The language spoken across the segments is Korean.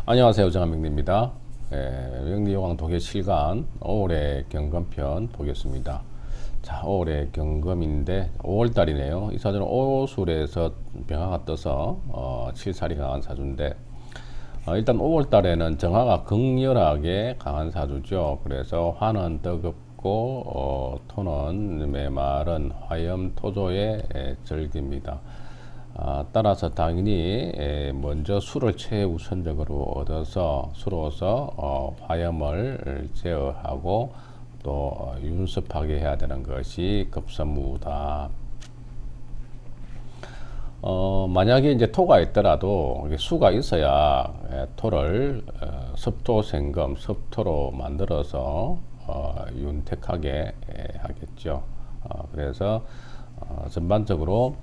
안녕하세요. 정한명리입니다. 명리여왕 독일 실간 5월의 경금편 보겠습니다. 자, 5월의 경금인데 5월달이네요. 이 사주는 오술에서 병화가 떠서 칠살이 강한 사주인데 일단 5월달에는 정화가 극렬하게 강한 사주죠. 그래서 화는 뜨겁고 토는 메마른 화염토조의 절기입니다. 따라서 당연히 먼저 술을 최우선적으로 얻어서 수로서 화염을 제어하고 또 윤습하게 해야 되는 것이 급선무다. 만약에 이제 토가 있더라도 수가 있어야 토를 섭토생금, 섭토로 만들어서 윤택하게 하겠죠. 그래서 전반적으로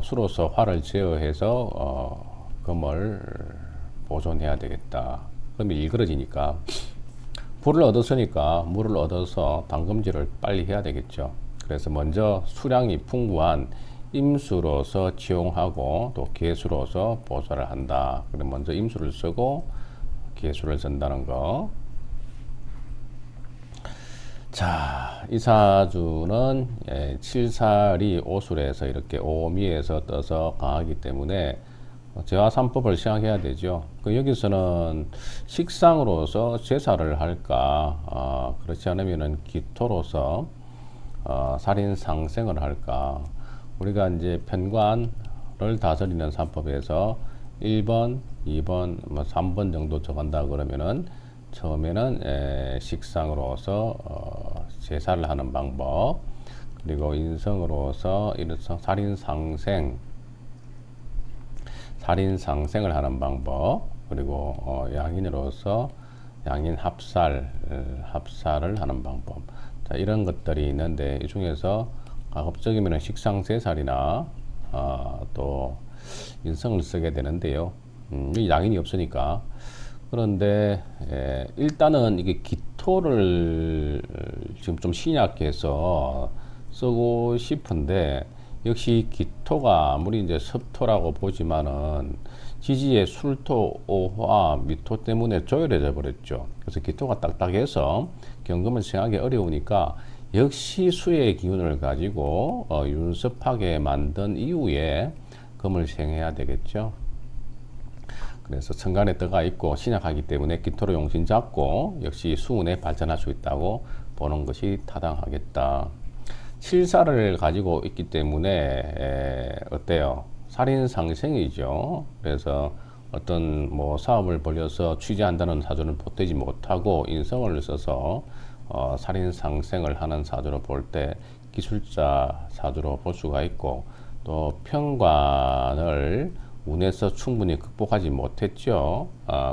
수로서 화를 제어해서 금을 보존해야 되겠다. 그러면 일그러지니까 불을 얻었으니까 물을 얻어서 담금질을 빨리 해야 되겠죠. 그래서 먼저 수량이 풍부한 임수로서 치용하고 또 계수로서 보살을 한다. 그럼 먼저 임수를 쓰고 계수를 쓴다는 거. 자, 이 사주는 칠살이 오술에서 이렇게 오미에서 떠서 강하기 때문에 제화삼법을 생각해야 되죠. 여기서는 식상으로서 제사를 할까, 그렇지 않으면 기토로서 살인상생을 할까. 우리가 이제 편관을 다스리는 삼법에서 1번, 2번, 3번 정도 정한다 그러면은 처음에는 식상으로서 제사를 하는 방법, 그리고 인성으로서 살인상생을 하는 방법, 그리고 양인으로서 양인 합살을 하는 방법. 자, 이런 것들이 있는데 이 중에서 가급적이면 식상제살이나 또 인성을 쓰게 되는데요. 양인이 없으니까. 그런데 일단은 이게 기토를 지금 좀 신약해서 쓰고 싶은데 역시 기토가 아무리 이제 섭토라고 보지만은 지지의 술토, 오화, 미토 때문에 조열해져 버렸죠. 그래서 기토가 딱딱해서 경금을 생하기 어려우니까 역시 수의 기운을 가지고 윤습하게 만든 이후에 금을 생해야 되겠죠. 그래서 천간에 떠가 있고 신약하기 때문에 기토로 용신 잡고 역시 수운에 발전할 수 있다고 보는 것이 타당하겠다. 칠살을 가지고 있기 때문에 어때요? 살인상생이죠. 그래서 어떤 뭐 사업을 벌여서 취재한다는 사주는 보태지 못하고 인성을 써서 살인상생을 하는 사주로 볼 때 기술자 사주로 볼 수가 있고, 또 편관을 운에서 충분히 극복하지 못했죠.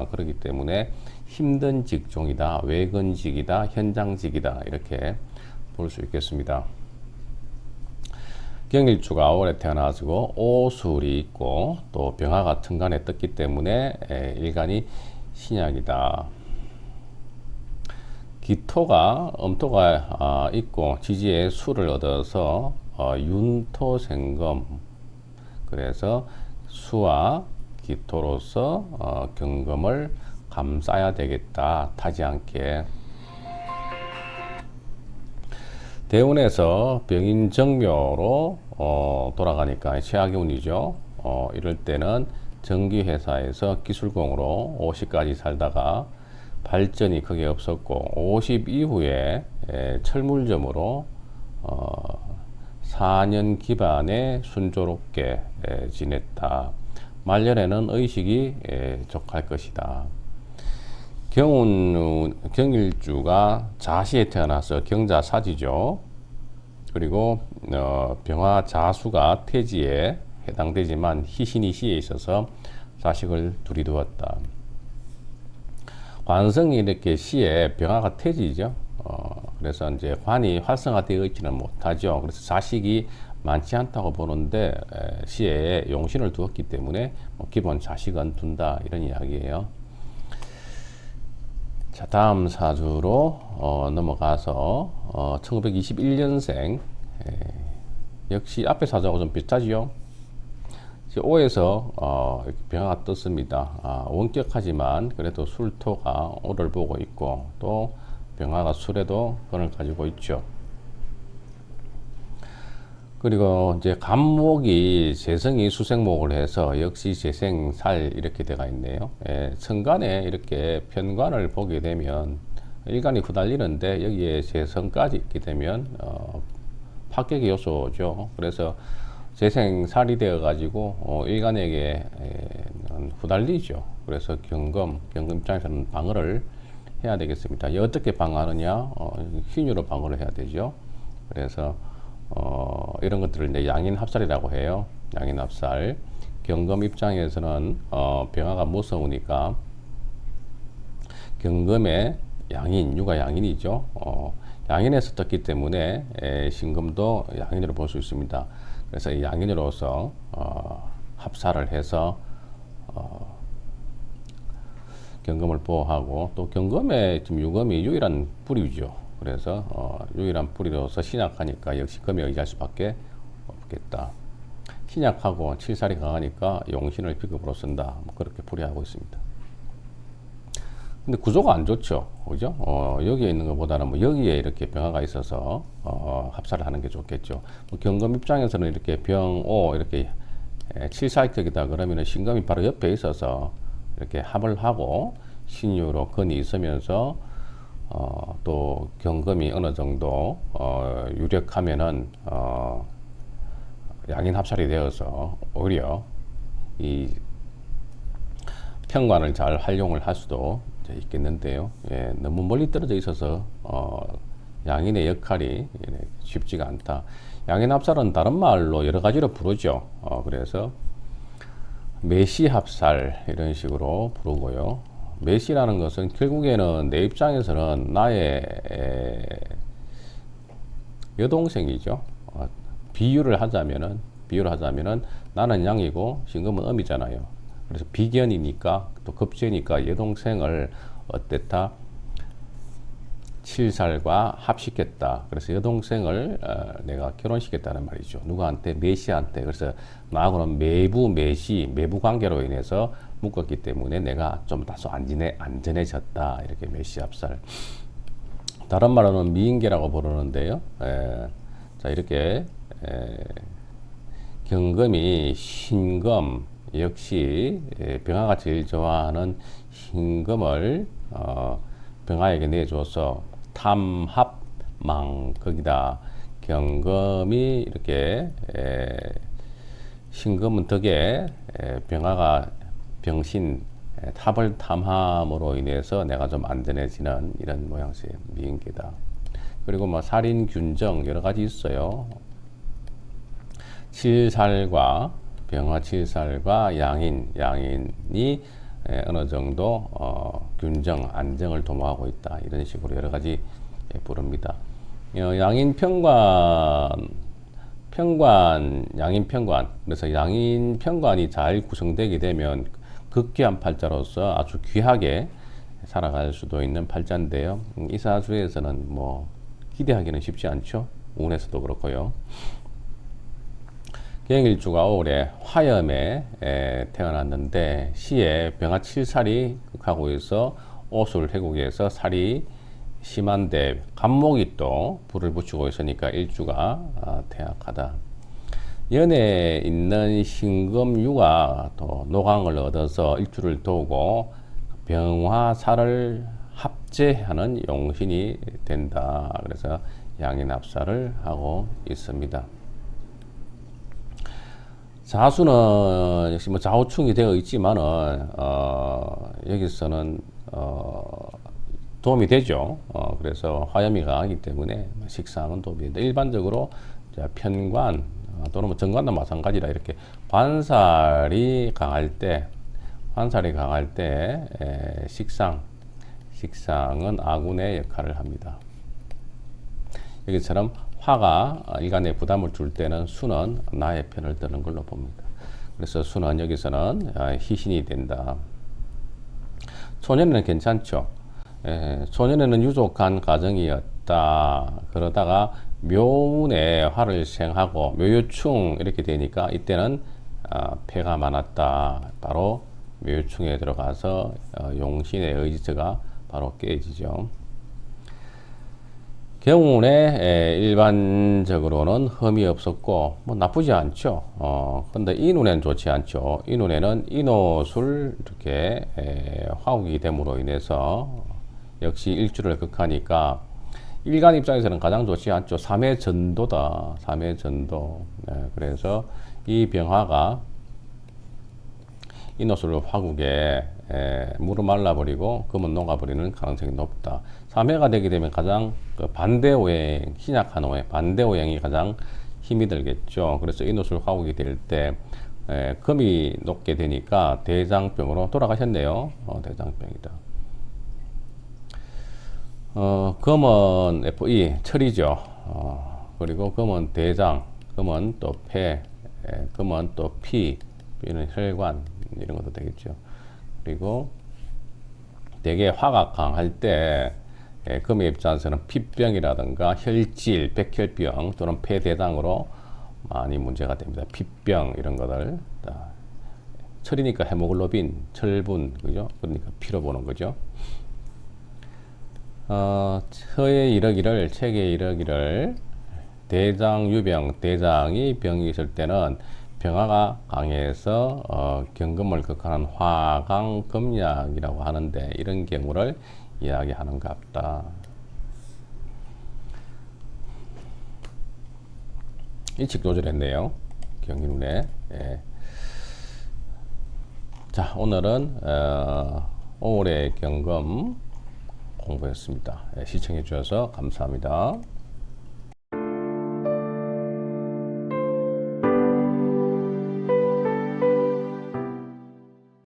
그렇기 때문에 힘든 직종이다, 외근직이다, 현장직이다, 이렇게 볼 수 있겠습니다. 경일주가 5월에 태어나가지고 오술이 있고 또 병화가 천간에 떴기 때문에 일간이 신약이다. 기토가 엄토가 있고 지지에 수를 얻어서 윤토생금, 그래서 수와 기토로서 경금을 감싸야 되겠다. 타지 않게. 대운에서 병인정묘로 돌아가니까 최악의 운이죠. 이럴 때는 전기회사에서 기술공으로 50까지 살다가 발전이 크게 없었고 50 이후에 철물점으로 4년 기반에 순조롭게 지냈다. 말년에는 의식이 족할 것이다. 경일주가 자시에 태어나서 경자사지죠. 그리고 병화 자수가 태지에 해당되지만 희신이 시에 있어서 자식을 둘이 두었다. 관성이 이렇게 시에 병화가 태지죠. 그래서 이제 관이 활성화되어 있지는 못하죠. 그래서 자식이 많지 않다고 보는데 시에 용신을 두었기 때문에 기본 자식은 둔다, 이런 이야기예요. 자, 다음 사주로 넘어가서 1921년생 역시 앞에 사주하고 좀 비슷하지요. 오에서 이렇게 병화가 떴습니다. 원격하지만 그래도 술토가 오를 보고 있고 또 병화가 술에도 건을 가지고 있죠. 그리고 이제 간목이 재성이 수생목을 해서 역시 재생살 이렇게 돼가 있네요. 천간에 이렇게 편관을 보게 되면 일간이 후달리는데 여기에 재성까지 있게 되면 파격의 요소죠. 그래서 재생살이 되어 가지고 일간에게 후달리죠. 그래서 경금 입장에서는 방어를 해야 되겠습니다. 어떻게 방어하느냐? 흰유로 방어를 해야 되죠. 그래서 이런 것들을 이제 양인합살이라고 해요. 양인합살. 경금 입장에서는 병화가 무서우니까 경금의 양인, 유가 양인이죠. 양인에서 떴기 때문에 신금도 양인으로 볼 수 있습니다. 그래서 이 양인으로서 합살을 해서 경금을 보호하고 또 경금의 지금 유금이 유일한 뿌리죠. 그래서 유일한 뿌리로서 신약하니까 역시 금에 의지할 수밖에 없겠다. 신약하고 칠살이 강하니까 용신을 비급으로 쓴다. 뭐 그렇게 풀이하고 있습니다. 근데 구조가 안 좋죠. 그죠? 여기에 있는 것보다는 뭐 여기에 이렇게 병화가 있어서 합살을 하는 게 좋겠죠. 뭐 경금 입장에서는 이렇게 병오 이렇게 칠살격이다 그러면은 신금이 바로 옆에 있어서 이렇게 합을 하고 신유로 건이 있으면서 또 경금이 어느 정도 유력하면은 양인 합살이 되어서 오히려 이 편관을 잘 활용을 할 수도 있겠는데요. 너무 멀리 떨어져 있어서 양인의 역할이 쉽지가 않다. 양인 합살은 다른 말로 여러 가지로 부르죠. 그래서 매시 합살 이런 식으로 부르고요. 매시라는 것은 결국에는 내 입장에서는 나의 여동생이죠. 비유를 하자면은 나는 양이고 신금은 음이잖아요. 그래서 비견이니까 또 급제니까 여동생을 어땠다? 칠살과 합시켰다. 그래서 여동생을 내가 결혼시켰다는 말이죠. 누구한테? 매시한테. 그래서 나하고는 매부 관계로 인해서 묶었기 때문에 내가 좀 다소 안전해졌다. 이렇게 매시 합살. 다른 말로는 미인계라고 부르는데요. 자, 이렇게 경금이 신금, 역시 병화가 제일 좋아하는 신금을 병화에게 내줘서 탐합망, 거기다 경금이 이렇게 신금은 덕에 병화가 병신 탑을 탐함으로 인해서 내가 좀 안전해지는 이런 모양새의 미인계다. 그리고 뭐 살인 균정 여러 가지 있어요. 칠살과 병화 칠살과 양인이 어느 정도 균정 안정을 도모하고 있다. 이런 식으로 여러 가지 부릅니다. 양인 양인 편관. 그래서 양인 편관이 잘 구성되게 되면 극귀한 팔자로서 아주 귀하게 살아갈 수도 있는 팔자인데요. 이 사주에서는 뭐 기대하기는 쉽지 않죠. 운에서도 그렇고요. 경일주가 올해 화염에 태어났는데 시에 병화 칠살이 가고 있어 오술 해국에서 살이 심한데 간목이 또 불을 붙이고 있으니까 일주가 태약하다. 연에 있는 신금유가 또 노강을 얻어서 일주를 도우고 병화살을 합제하는 용신이 된다. 그래서 양인합살을 하고 있습니다. 자수는 역시 뭐 좌우충이 되어 있지만은 여기서는 도움이 되죠. 그래서 화염이 강하기 때문에 식상은 도움이 된다. 일반적으로 편관 또는 뭐 정관도 마찬가지라 이렇게 관살이 강할 때 식상은 아군의 역할을 합니다. 여기처럼 화가 일간에 부담을 줄 때는 수는 나의 편을 드는 걸로 봅니다. 그래서 수는 여기서는 희신이 된다. 초년에는 괜찮죠. 초년에는 유족한 가정이었다. 그러다가 묘운에 화를 생하고 묘유충 이렇게 되니까 이때는 폐가 많았다. 바로 묘충에 들어가서 용신의 의지가 바로 깨지죠. 경운에 일반적으로는 흠이 없었고 뭐 나쁘지 않죠. 근데 이 눈에는 좋지 않죠. 이 눈에는 인호술 이렇게 화국이 됨으로 인해서 역시 일주를 극하니까 일간 입장에서는 가장 좋지 않죠. 3회 전도다. 3회 전도. 그래서 이 병화가 인호술 화국에 물을 말라버리고 금은 녹아버리는 가능성이 높다. 3회가 되게 되면 가장 그 반대오행, 신약한 오행, 반대오행이 가장 힘이 들겠죠. 그래서 인호술 화국이 될 때 금이 녹게 되니까 대장병으로 돌아가셨네요. 대장병이다. 금은 FE, 철이죠. 그리고 금은 대장, 금은 또 폐, 금은 또 피, 이런 혈관, 이런 것도 되겠죠. 그리고 되게 화가 강할 때 금의 입장에서는 피병이라든가 혈질, 백혈병 또는 폐대장으로 많이 문제가 됩니다. 피병 이런 것들. 철이니까 헤모글로빈, 철분, 그죠? 그러니까 피로 보는 거죠. 처에 이르기를, 책에 이르기를 대장 유병, 대장이 병이 있을 때는 병화가 강해서 경금을 극하는 화강금약이라고 하는데 이런 경우를 이야기하는 것 같다. 일찍 조절했네요. 경인운에. 자, 오늘은 5월의 경금 공부했습니다. 시청해 주셔서 감사합니다.